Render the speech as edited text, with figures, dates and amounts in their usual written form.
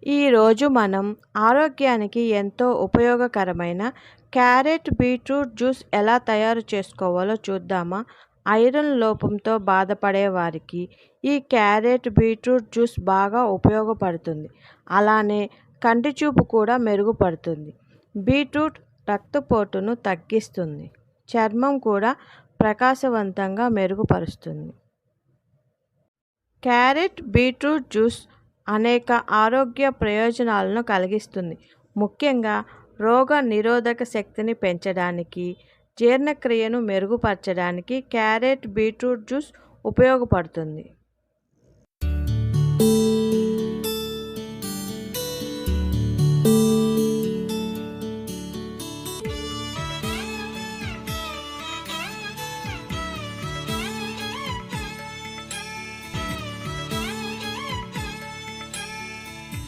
ఈరోజు మనం ఆరోగ్యానికి ఎంతో ఉపయోగకరమైన క్యారెట్ బీట్రూట్ జ్యూస్ ఎలా తయారు చేసుకోవాలో చూద్దామా? ఐరన్ లోపంతో బాధపడే వారికి ఈ క్యారెట్ బీట్రూట్ జ్యూస్ బాగా ఉపయోగపడుతుంది. అలానే కంటి చూపు కూడా మెరుగుపడుతుంది. బీట్రూట్ రక్తపోటును తగ్గిస్తుంది. చర్మం కూడా ప్రకాశవంతంగా మెరుగుపరుస్తుంది. క్యారెట్ బీట్రూట్ జ్యూస్ అనేక ఆరోగ్య ప్రయోజనాలను కలిగిస్తుంది. ముఖ్యంగా రోగ నిరోధక శక్తిని పెంచడానికి, జీర్ణక్రియను మెరుగుపరచడానికి క్యారెట్ బీట్రూట్ జ్యూస్ ఉపయోగపడుతుంది.